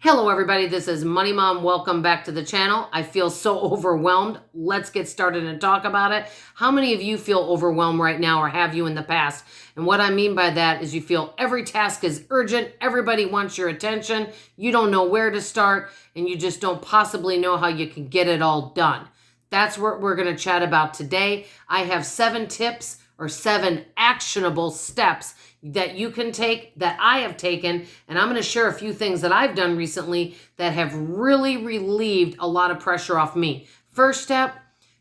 Hello everybody, this is Money Mom. Welcome back to the channel. I feel so overwhelmed. Let's get started and talk about it. How many of you feel overwhelmed right now or have you in the past? And what I mean by that is you feel every task is urgent, everybody wants your attention, you don't know where to start, and you just don't possibly know how you can get it all done. That's what we're going to chat about today. I have 7 tips or 7 actionable steps that you can take, that I have taken, and I'm going to share a few things that I've done recently that have really relieved a lot of pressure off me. First step,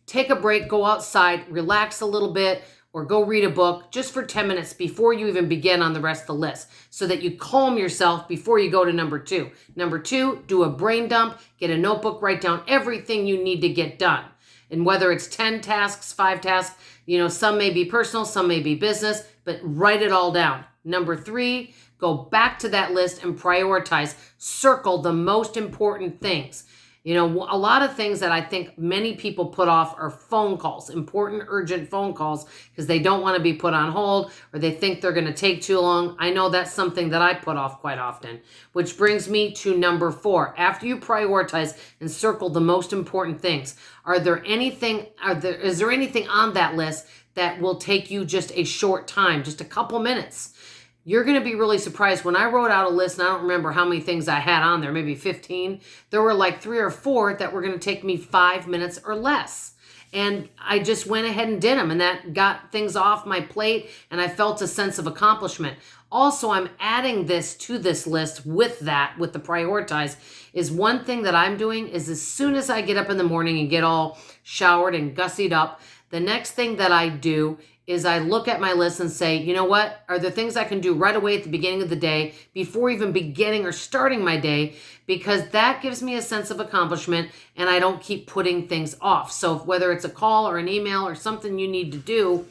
take a break, go outside, relax a little bit, or go read a book just for 10 minutes before you even begin on the rest of the list so that you calm yourself before you go to number 2. Number 2, do a brain dump, get a notebook, write down everything you need to get done. And whether it's 10 tasks, 5 tasks, some may be personal, some may be business, but write it all down. Number 3, go back to that list and prioritize. Circle the most important things. A lot of things that I think many people put off are phone calls, important, urgent phone calls, because they don't want to be put on hold or they think they're going to take too long. I know that's something that I put off quite often, which brings me to number 4. After you prioritize and circle the most important things, is there anything on that list that will take you just a short time, just a couple minutes? You're going to be really surprised. When I wrote out a list, and I don't remember how many things I had on there, maybe 15, there were like 3 or 4 that were going to take me 5 minutes or less. And I just went ahead and did them, and that got things off my plate, and I felt a sense of accomplishment. Also, I'm adding this to this list with the prioritize, is one thing that I'm doing is as soon as I get up in the morning and get all showered and gussied up, the next thing that I do is I look at my list and say, you know what, are there things I can do right away at the beginning of the day before even beginning or starting my day? Because that gives me a sense of accomplishment and I don't keep putting things off. So whether it's a call or an email or something you need to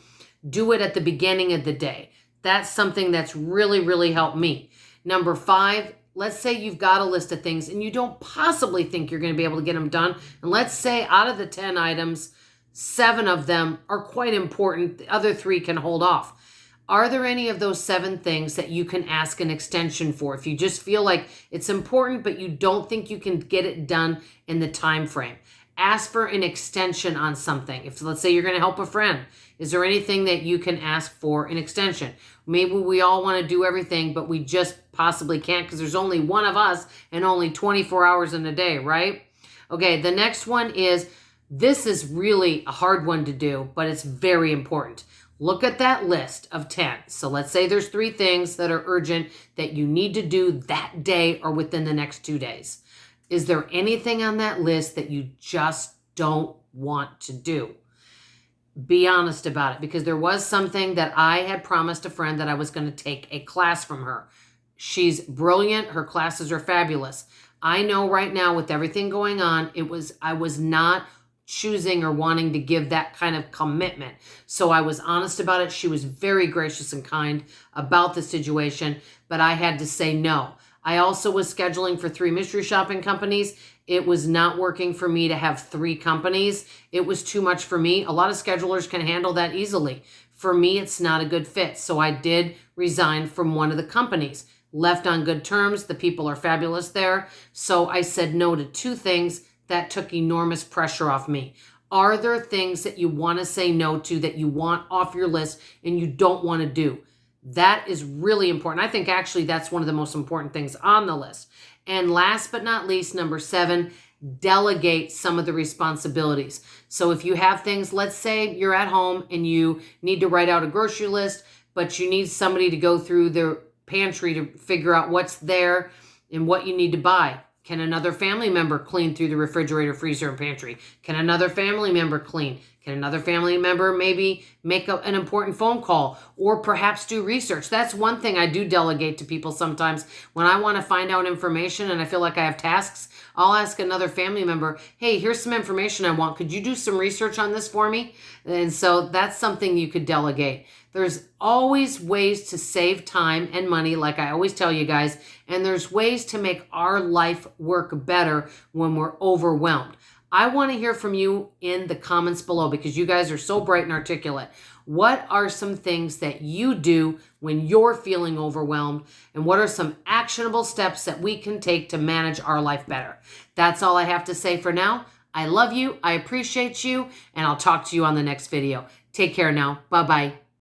do it at the beginning of the day. That's something that's really, really helped me. Number 5, let's say you've got a list of things and you don't possibly think you're going to be able to get them done. And let's say out of the 10 items, 7 of them are quite important. The other 3 can hold off. Are there any of those 7 things that you can ask an extension for? If you just feel like it's important, but you don't think you can get it done in the time frame, ask for an extension on something. If let's say you're going to help a friend, is there anything that you can ask for an extension? Maybe we all want to do everything, but we just possibly can't because there's only one of us and only 24 hours in a day, right? Okay, the next one is, this is really a hard one to do, but it's very important. Look at that list of 10. So let's say there's 3 things that are urgent that you need to do that day or within the next 2 days. Is there anything on that list that you just don't want to do? Be honest about it, because there was something that I had promised a friend that I was going to take a class from her. She's brilliant. Her classes are fabulous. I know right now with everything going on, I was not choosing or wanting to give that kind of commitment. So I was honest about it. She was very gracious and kind about the situation, but I had to say no. I also was scheduling for 3 mystery shopping companies. It was not working for me to have 3 companies. It was too much for me. A lot of schedulers can handle that easily. For me, it's not a good fit. So I did resign from one of the companies. Left on good terms. The people are fabulous there. So I said no to 2 things. That took enormous pressure off me. Are there things that you want to say no to, that you want off your list and you don't want to do? That is really important. I think actually that's one of the most important things on the list. And last but not least, number 7, delegate some of the responsibilities. So if you have things, let's say you're at home and you need to write out a grocery list, but you need somebody to go through the pantry to figure out what's there and what you need to buy. Can another family member clean through the refrigerator, freezer, and pantry? Can another family member clean? Can another family member maybe make an important phone call or perhaps do research? That's one thing I do delegate to people sometimes. When I want to find out information and I feel like I have tasks, I'll ask another family member, hey, here's some information I want. Could you do some research on this for me? And so that's something you could delegate. There's always ways to save time and money, like I always tell you guys, and there's ways to make our life work better when we're overwhelmed. I want to hear from you in the comments below because you guys are so bright and articulate. What are some things that you do when you're feeling overwhelmed? And what are some actionable steps that we can take to manage our life better? That's all I have to say for now. I love you. I appreciate you. And I'll talk to you on the next video. Take care now. Bye-bye.